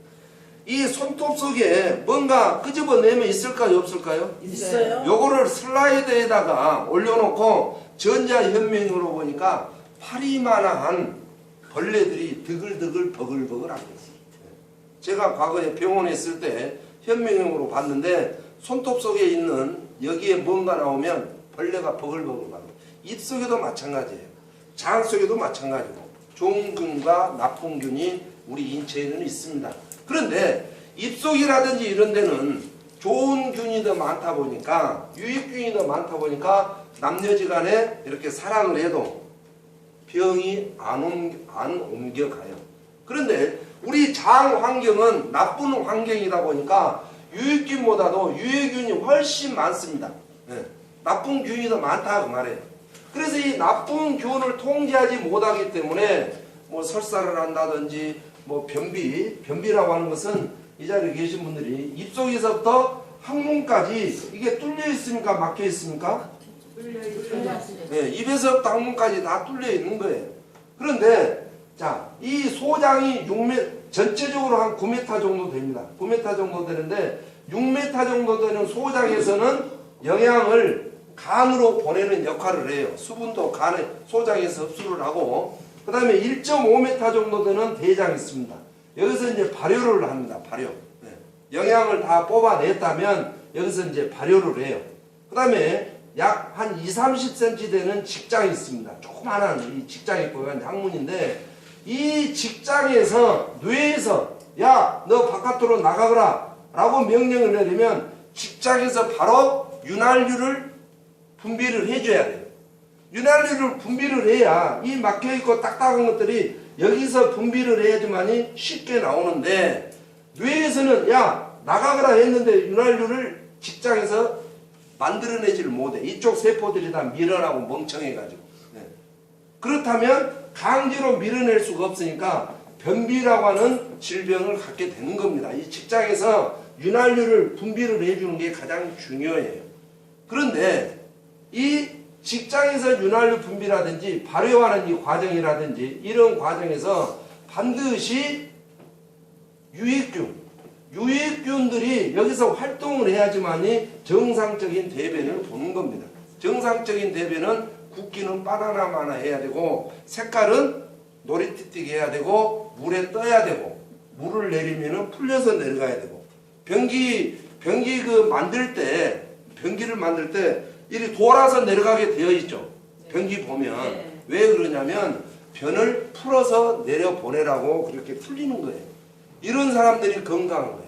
이 손톱 속에 뭔가 끄집어내면 있을까요, 없을까요? 있어요. 요거를 슬라이드에다가 올려놓고 전자현미경으로 보니까 파리만한 벌레들이 드글드글 버글버글 합니다. 제가 과거에 병원에 있을 때 현미경으로 봤는데 손톱 속에 있는 여기에 뭔가 나오면 벌레가 버글버글 합니다. 입속에도 마찬가지예요. 장 속에도 마찬가지고 좋은 균과 나쁜 균이 우리 인체에는 있습니다. 그런데 입속이라든지 이런 데는 좋은 균이 더 많다 보니까 유익균이 더 많다 보니까 남녀지간에 이렇게 사랑을 해도 병이 안 옮겨가요. 그런데 우리 장 환경은 나쁜 환경이다 보니까 유익균보다도 유해균이 훨씬 많습니다. 네. 나쁜 균이 더 많다 그 말이에요. 그래서 이 나쁜 균을 통제하지 못하기 때문에 뭐 설사를 한다든지 뭐 변비라고 하는 것은 이 자리에 계신 분들이 입속에서부터 항문까지 이게 뚫려 있습니까? 막혀 있습니까? 네, 입에서부터 항문까지 다 뚫려 있는 거예요. 그런데 자, 이 소장이 6m, 전체적으로 한 9m 정도 됩니다. 9m 정도 되는데 6m 정도 되는 소장에서는 영양을 간으로 보내는 역할을 해요. 수분도 간에 소장에서 흡수를 하고 그 다음에 1.5m 정도 되는 대장이 있습니다. 여기서 이제 발효를 합니다. 발효. 네. 영양을 다 뽑아냈다면 여기서 이제 발효를 해요. 그 다음에 약 한 20-30cm 되는 직장이 있습니다. 조그마한 이 직장이 있고 항문인데 이 직장에서 뇌에서 야, 너 바깥으로 나가거라 라고 명령을 내리면 직장에서 바로 윤활유를 분비를 해줘야 돼요. 윤활유를 분비를 해야 이 막혀있고 딱딱한 것들이 여기서 분비를 해야지만이 쉽게 나오는데 뇌에서는 야 나가거라 했는데 윤활유를 직장에서 만들어내지를 못해. 이쪽 세포들이 다 밀어나고 멍청해가지고. 네. 그렇다면 강제로 밀어낼 수가 없으니까 변비라고 하는 질병을 갖게 되는 겁니다. 이 직장에서 윤활유를 분비를 해주는 게 가장 중요해요. 그런데 이 직장에서 윤활유 분비라든지 발효하는 이 과정이라든지 이런 과정에서 반드시 유익균들이 여기서 활동을 해야지만이 정상적인 대변을 보는 겁니다. 정상적인 대변은 굵기는 바나나마나 해야 되고 색깔은 노리띠띠 해야 되고 물에 떠야 되고 물을 내리면은 풀려서 내려가야 되고 변기를 만들 때 이리 돌아서 내려가게 되어 있죠. 변기 보면 왜 그러냐면 변을 풀어서 내려 보내라고 그렇게 풀리는 거예요. 이런 사람들이 건강한 거예요.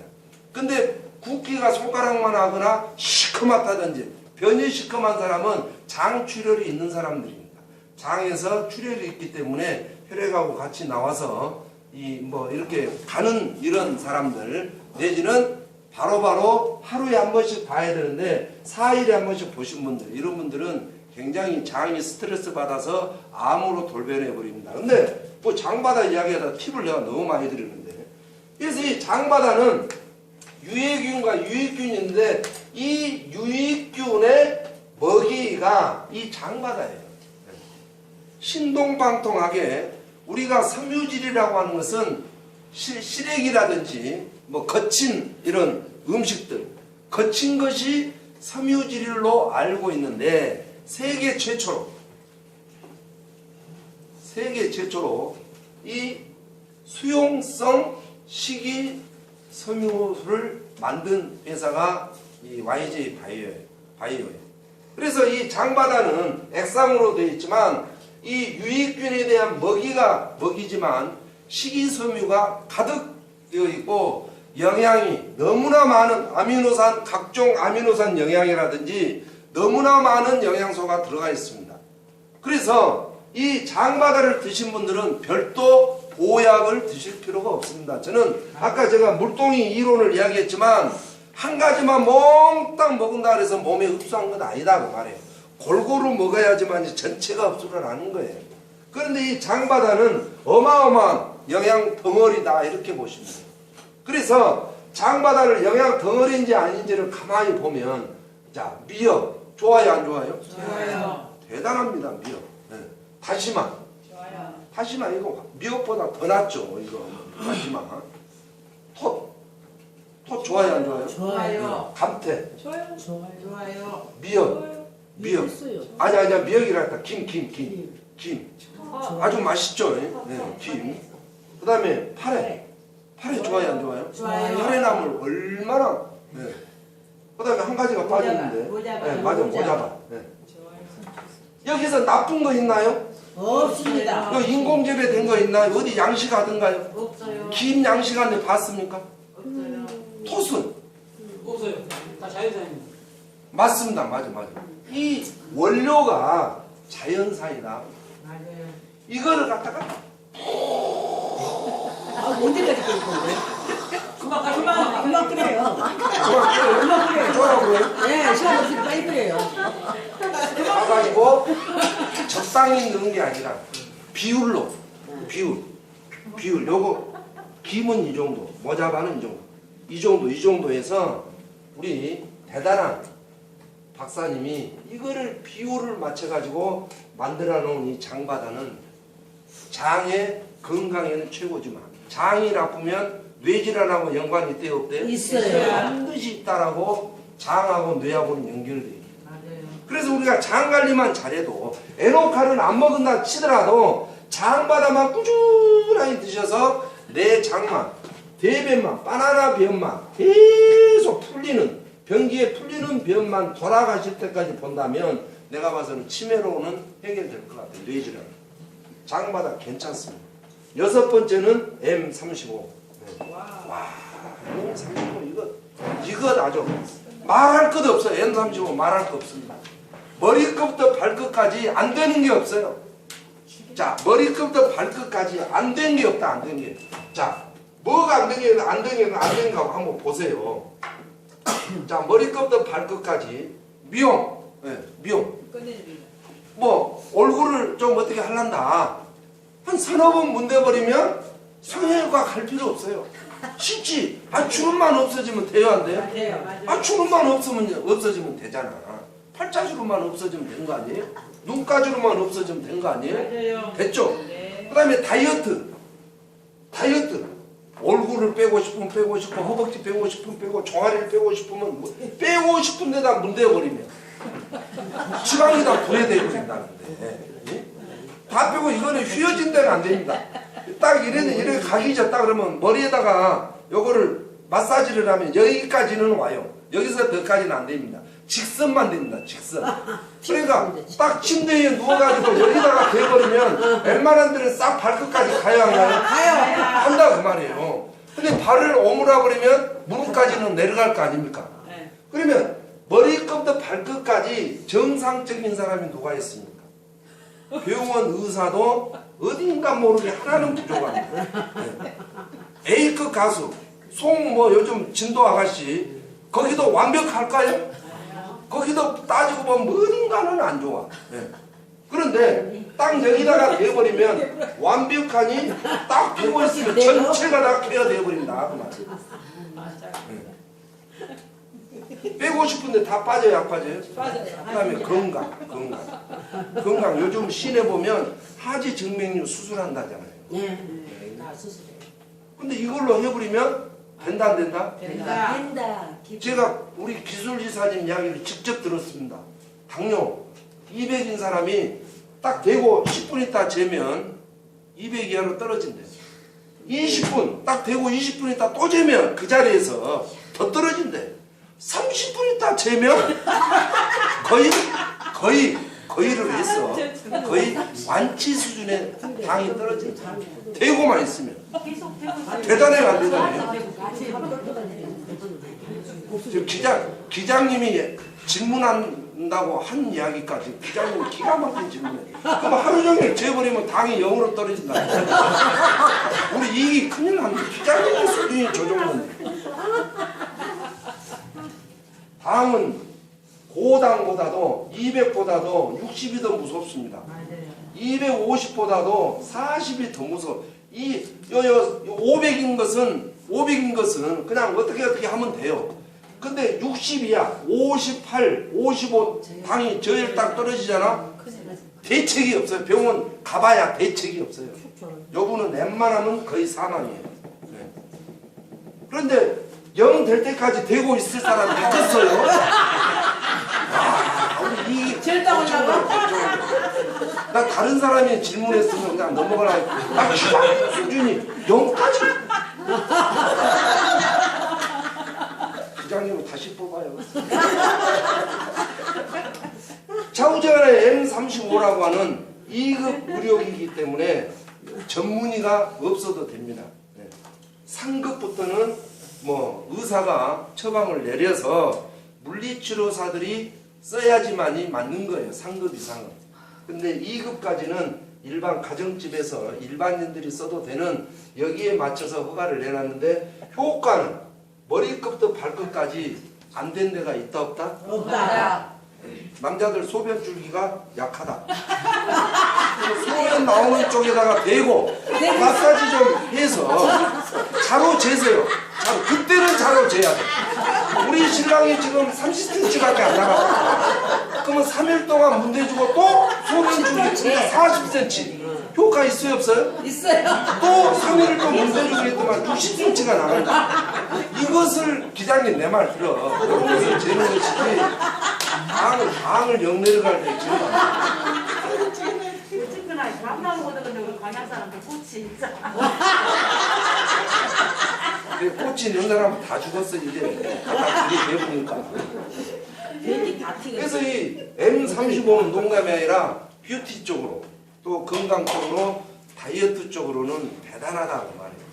근데 굵기가 손가락만 하거나 시커멓다든지 변이 시커먼 사람은 장출혈이 있는 사람들입니다. 장에서 출혈이 있기 때문에 혈액하고 같이 나와서 이렇게 가는 이런 사람들 내지는 바로바로 하루에 한 번씩 봐야 되는데 4일에 한 번씩 보신 분들 이런 분들은 굉장히 장이 스트레스 받아서 암으로 돌변해 버립니다. 근데 뭐 장바다 이야기하다 팁을 내가 너무 많이 드리는데 그래서 이 장바다는 유해균과 유익균인데 이 유익균의 먹이가 이 장바다예요. 신동방통하게 우리가 섬유질이라고 하는 것은 시래기라든지 뭐 거친 이런 음식들 거친 것이 섬유질로 알고 있는데 세계 최초로 이 수용성 식이섬유를 만든 회사가 이 YJ 바이오예요. 그래서 이 장바다는 액상으로 되어 있지만 이 유익균에 대한 먹이지만 식이섬유가 가득 되어 있고 영양이 너무나 많은 아미노산, 각종 아미노산 영양이라든지 너무나 많은 영양소가 들어가 있습니다. 그래서 이 장바다를 드신 분들은 별도 보약을 드실 필요가 없습니다. 저는 아까 제가 물동이 이론을 이야기했지만 한 가지만 몽땅 먹은다 그래서 몸에 흡수한 건 아니다 그 말이에요. 골고루 먹어야지만 전체가 흡수를 하는 거예요. 그런데 이 장바다는 어마어마한 영양 덩어리다 이렇게 보시면 돼요. 그래서 장바다를 영양 덩어리인지 아닌지를 가만히 보면 자 미역 좋아요 안 좋아요? 좋아요. 대단합니다 미역. 네. 다시마. 좋아요. 다시마 이거 미역보다 더 낫죠 이거 다시마. 톳 좋아요 안 좋아요? 좋아요. 감태. 좋아요. 좋아요. 미역. 미역. 있어요. 아니야 미역이랄까 김. 좋아요. 아주 맛있죠. 네, 김. 그 다음에 파래 좋아요 안 좋아요? 좋아요. 파래나물 얼마나. 네. 그 다음에 한 가지가 빠졌는데. 모자바. 네, 맞아 모자바. 네. 좋아요. 여기서 나쁜 거 있나요? 없습니다. 그 인공재배 된 거 있나요? 어디 양식하던가요? 없어요. 김 양식하는데 봤습니까? 없어요. 톳은 없어요. 다 자연산입니다. 맞습니다. 맞아. 이 원료가 자연산이다. 맞아요. 이거를 갖다가 언제까지 끓일 건데? 금방 가시면 금방 끓여요. 좋아 금방 끓여요. 그래요? 네, 시간 없으니까 빨리 끓여요. 가가지고 적당히 넣은 게 아니라 비율로 비율 요거 김은 이 정도 모자바는 이 정도 해서 우리 대단한 박사님이 이거를 비율을 맞춰 가지고 만들어 놓은 이 장바다는 장의 건강에는 최고지만 장이 나쁘면 뇌질환하고 연관이 있대요 없대요? 있어요. 반드시 있다라고 장하고 뇌하고는 연결돼 있어요. 맞아요. 그래서 우리가 장 관리만 잘해도 에노칼은 안 먹은다 치더라도 장바다만 꾸준하게 드셔서 내 장만, 대변만, 바나나 변만 계속 풀리는 변기에 풀리는 변만 돌아가실 때까지 본다면 내가 봐서는 치매로는 해결될 것 같아요. 뇌질환. 장바다 괜찮습니다. 여섯 번째는 M35. 네. 와, M35 이거 아주 말할 것 없어요. M35 말할 것 없습니다. 머리끝부터 발끝까지 안 되는 게 없어요. 자, 머리끝부터 발끝까지 안 된 게 없다. 안 된 게. 자, 뭐가 안 된 게 안 된 거 한번 보세요. 자, 머리끝부터 발끝까지 미용. 네, 미용. 꺼내드립니다. 뭐 얼굴을 좀 어떻게 할란다. 한 서너 번 문대버리면 성형외과 갈 필요 없어요. 쉽지. 아 주름만 없어지면 돼요 안 돼요? 맞아요. 맞아요. 아 주름만 없어지면 되잖아. 팔자주름만 없어지면 되는 거 아니에요? 눈가주름만 없어지면 되는 거 아니에요? 맞아요. 됐죠? 네. 그 다음에 다이어트. 얼굴을 빼고 싶으면 빼고 싶고 허벅지 빼고 싶으면 빼고 종아리를 빼고 싶으면 빼고 싶은 데다 문대버리면 지방이 다 분해되고 된다는데 예? 다 빼고 이거는 휘어진 데는 안 됩니다. 딱 이렇게 가기 졌다 그러면 머리에다가 요거를 마사지를 하면 여기까지는 와요. 여기서 더까지는 안 됩니다. 직선만 됩니다. 직선. 그러니까 딱 침대에 누워가지고 여기다가 대버리면 웬만한 데는 싹 발끝까지 가야 하나요? 가요. 한다 그 말이에요. 근데 발을 오므라 버리면 무릎까지는 내려갈 거 아닙니까? 네. 그러면 머리끝부터 발끝까지 정상적인 사람이 누가 있습니까? 병원 의사도 어딘가 모르게 하나는 부족합니다. 네. A급 가수 송 뭐 요즘 진도 아가씨 거기도 완벽할까요? 거기도 따지고 보면 어딘가는 안 좋아. 네. 그런데 딱 여기다가 대버리면 완벽하니 딱 피고 있으면 전체가 다 케어되어 버린다. 그 말이에요. 맞아요. 빼고 싶은데 다 빠져요, 안 빠져요? 맞아요. 그 다음에 건강. 요즘 시내 보면 하지 정맥류 수술한다잖아요. 네. 다 수술해요. 근데 이걸로 해버리면 된다 안 된다? 된다. 된다. 제가 우리 기술지사님 이야기를 직접 들었습니다. 당뇨 200인 사람이 딱 되고 10분 있다 재면 200 이하로 떨어진대요. 20분 딱 되고 20분 있다 또 재면 그 자리에서 더 떨어진대. 30분 있다 재면 거의 거의를 했어. 거의 완치 수준의 당이 떨어진다. 되고만 있으면. 대단해요, 안 대단해요? 지금 기장님이 질문한다고 한 이야기까지 기장님이 기가 막힌 질문이에요. 그럼 하루 종일 재버리면 당이 0으로 떨어진다. 우리 이익이 큰일 납니다. 기장님 수준이 저 정도인데. 당은 고당보다도 200보다도 60이 더 무섭습니다. 250보다도 40이 더 무서워. 500인 것은 그냥 어떻게 하면 돼요. 근데 60이야, 58, 55 당이 저일 딱 떨어지잖아. 대책이 없어요. 병원 가봐야 대책이 없어요. 요분은 웬만하면 거의 사망이에요. 네. 그런데 0 될 때까지 되고 있을 사람 있겠어요? 우리 이 절대 올라가. 나 다른 사람이 질문했으면 그냥 넘어가라. 나 희망 수준이 0까지. 기장님은 다시 뽑아요. 좌우전의 M35라고 하는 2급 의료기이기 때문에 전문의가 없어도 됩니다. 네. 상급부터는 뭐 의사가 처방을 내려서 물리치료사들이 써야지만이 맞는 거예요. 상급 이상은. 근데 2급까지는 일반 가정집에서 일반인들이 써도 되는 여기에 맞춰서 허가를 내놨는데 효과는 머리끝부터 발끝까지 안 된 데가 있다 없다? 없다. 남자들 소변 줄기가 약하다. 소변 나오는 쪽에다가 대고 마사지 좀 해서 자로 재세요. 자로. 그때는 자로 재야 돼. 우리 신랑이 지금 30cm밖에 안 나갔다. 그러면 3일 동안 문대주고 또 소변 줄기 진짜 40cm. 효과 있어요 없어요? 있어요. 또 3일을 또 문대주고 했더만 60cm가 나간다. 이것을 기장님 내 말 들어. 이런 것을 재는 것이지. 방을 영내려갈 때 재는 거 아니야. 친구나 밤나무 보다가 우리 관양 사람들 꽃이 있잖아. 꽃이 있는 사람은 다 죽었어 이제. 아까 그게 배우니까. 괜히 다 튀겨. 그래서 이 M35는 농담이 아니라 뷰티 쪽으로 또 건강 쪽으로 다이어트 쪽으로는 대단하다는 말이에요.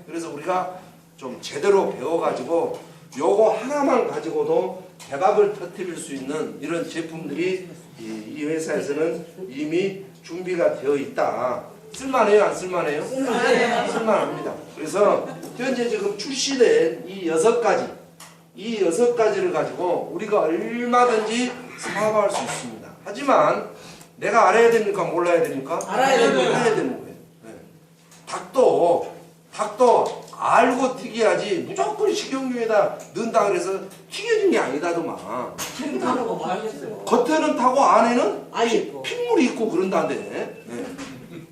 그래서 우리가 좀 제대로 배워가지고 요거 하나만 가지고도 대박을 터뜨릴 수 있는 이런 제품들이 이 회사에서는 이미 준비가 되어 있다. 쓸만해요? 안 쓸만해요? 쓸만합니다. 그래서 현재 지금 출시된 이 6가지를 가지고 우리가 얼마든지 사업할 수 있습니다. 하지만 내가 알아야 됩니까? 몰라야 됩니까? 알아야 됩니다. 알아야 되는 거예요. 네. 닭도 알고 튀겨야지 무조건 식용유에다 넣는다 그래서 튀겨진 게 아니다더만. 하고 뭐 하겠어요? 겉에는 타고 안에는 아예 있고. 핏물이 있고 그런다는데. 네.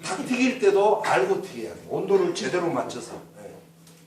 닭 튀길 때도 알고 튀겨야 돼. 온도를 제대로 맞춰서. 네.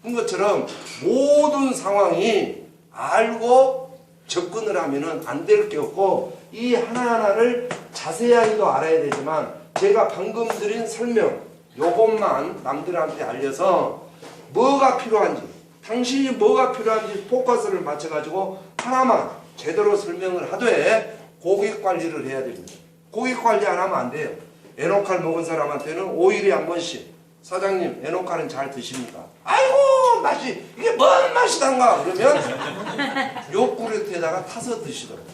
그런 것처럼 모든 상황이 알고 접근을 하면은 안 될 게 없고 이 하나하나를 자세하게도 알아야 되지만 제가 방금 드린 설명 요것만 남들한테 알려서 뭐가 필요한지 당신이 뭐가 필요한지 포커스를 맞춰가지고 하나만 제대로 설명을 하되 고객 관리를 해야 됩니다. 고객 관리 안 하면 안 돼요. 에노칼 먹은 사람한테는 5일에 한 번씩 사장님 에노칼은 잘 드십니까? 아이고 맛이 이게 뭔 맛이단가 그러면 요구르트에다가 타서 드시더라고요.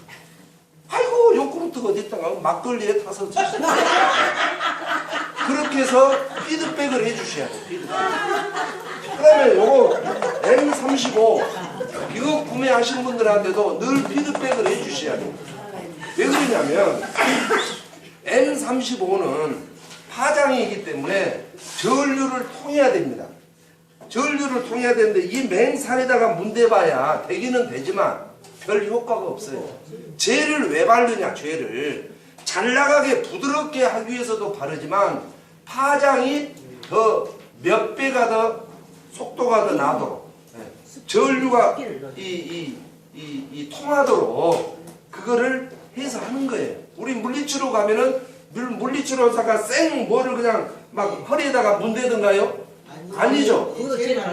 아이고 요구르트가 어디 있던가 막걸리에 타서 드시더라고요. 그렇게 해서 피드백을 해주셔야 돼요. 피드백. 그 다음에 요거 M35 이거 구매하신 분들한테도 늘 피드백을 해주셔야 돼요. 왜 그러냐면 M35는 파장이기 때문에 전류를 통해야 됩니다. 전류를 통해야 되는데 이 맹산에다가 문대봐야 되기는 되지만 별 효과가 없어요. 젤을 왜 바르냐? 젤을 잘 나가게 부드럽게 하기 위해서도 바르지만 파장이 더 몇 배가 더 속도가 더 나도록 전류가 통하도록 그거를 해서 하는 거예요. 우리 물리치료 가면은 물리치료사가 생 뭐를 그냥 막 허리에다가 문대던가요? 아니죠.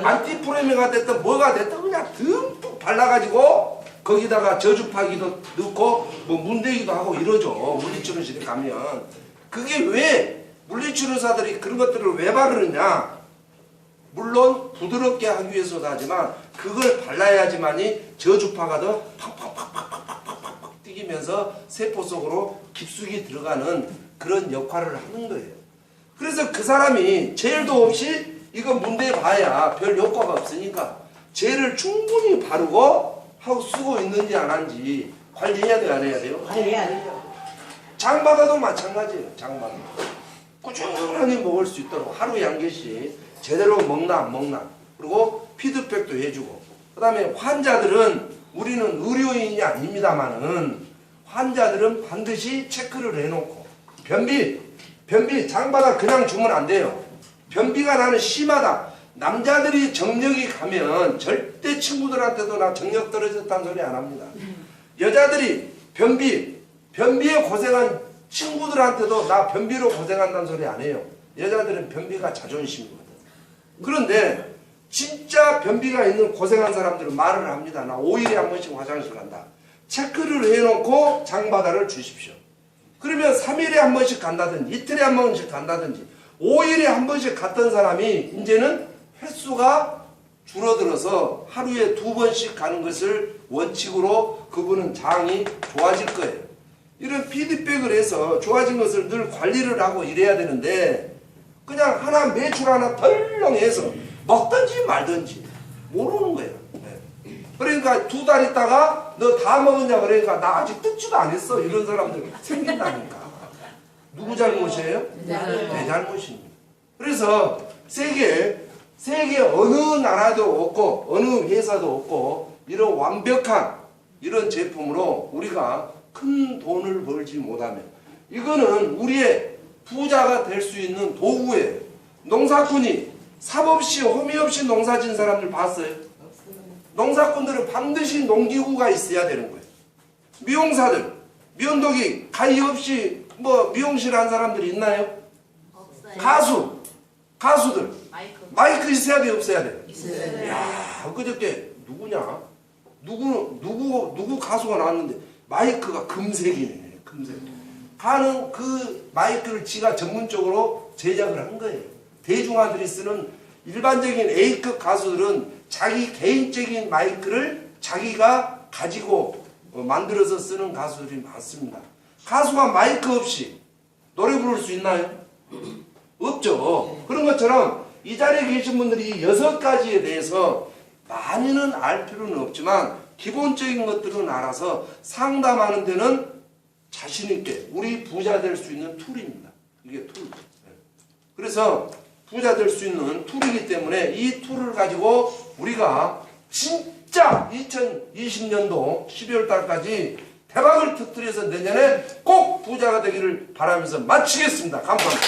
안티프레미가 됐든 뭐가 됐든 그냥 듬뿍 발라가지고 거기다가 저주파기도 넣고 뭐 문대기도 하고 이러죠. 물리치료실에 가면. 그게 왜 물리치료사들이 그런 것들을 왜 바르느냐? 물론 부드럽게 하기 위해서도 하지만 그걸 발라야지만이 저주파가 더 팍팍팍팍팍팍팍 뛰기면서 세포 속으로 깊숙이 들어가는 그런 역할을 하는 거예요. 그래서 그 사람이 젤도 없이 이거 문대 봐야 별 효과가 없으니까 젤을 충분히 바르고 하고 쓰고 있는지 안 한지 관리해야 돼요, 안 해야 돼요? 관리해야 되죠. 장마다도 마찬가지예요. 장마다 꾸준히 먹을 수 있도록 하루에 한 개씩 제대로 먹나 안 먹나 그리고 피드백도 해주고 그 다음에 환자들은 우리는 의료인이 아닙니다만은 환자들은 반드시 체크를 해놓고 변비 장마다 그냥 주면 안 돼요. 변비가 나는 심하다. 남자들이 정력이 가면 절대 친구들한테도 나 정력 떨어졌다는 소리 안 합니다. 여자들이 변비에 고생한 친구들한테도 나 변비로 고생한다는 소리 안 해요. 여자들은 변비가 자존심이거든. 그런데 진짜 변비가 있는 고생한 사람들은 말을 합니다. 나 5일에 한 번씩 화장실 간다. 체크를 해놓고 장바다를 주십시오. 그러면 3일에 한 번씩 간다든지 이틀에 한 번씩 간다든지 5일에 한 번씩 갔던 사람이 이제는 횟수가 줄어들어서 하루에 2번씩 가는 것을 원칙으로 그분은 장이 좋아질 거예요. 이런 피드백을 해서 좋아진 것을 늘 관리를 하고 이래야 되는데 그냥 하나 매출 하나 덜렁해서 먹든지 말든지 모르는 거예요. 네. 그러니까 2달 있다가 너 다 먹었냐 그러니까 나 아직 뜯지도 안 했어 이런 사람들 생긴다니까. 누구 잘못이에요? 내 잘못입니다. 그래서 세계 어느 나라도 없고 어느 회사도 없고 이런 완벽한 이런 제품으로 우리가 큰 돈을 벌지 못하면 이거는 우리의 부자가 될 수 있는 도구예요. 농사꾼이 삽 없이 호미 없이 농사 지은 사람들 봤어요? 농사꾼들은 반드시 농기구가 있어야 되는 거예요. 미용사들, 면도기 가위 없이 뭐 미용실 한 사람들이 있나요? 없어요. 가수들 마이크. 마이크 있어야 돼 없어야 돼? 있어요. 야, 그저께 누구냐? 누구 가수가 나왔는데 마이크가 금색이네. 금색. 가는 그 마이크를 지가 전문적으로 제작을 한 거예요. 대중화들이 쓰는 일반적인 A급 가수들은 자기 개인적인 마이크를 자기가 가지고 만들어서 쓰는 가수들이 많습니다. 가수가 마이크 없이 노래 부를 수 있나요? 없죠. 그런 것처럼 이 자리에 계신 분들이 6가지에 대해서 많이는 알 필요는 없지만 기본적인 것들은 알아서 상담하는 데는 자신 있게 우리 부자 될 수 있는 툴입니다. 이게 툴. 그래서 부자 될 수 있는 툴이기 때문에 이 툴을 가지고 우리가 진짜 2020년도 12월 달까지 대박을 터뜨려서 내년에 꼭 부자가 되기를 바라면서 마치겠습니다. 감사합니다.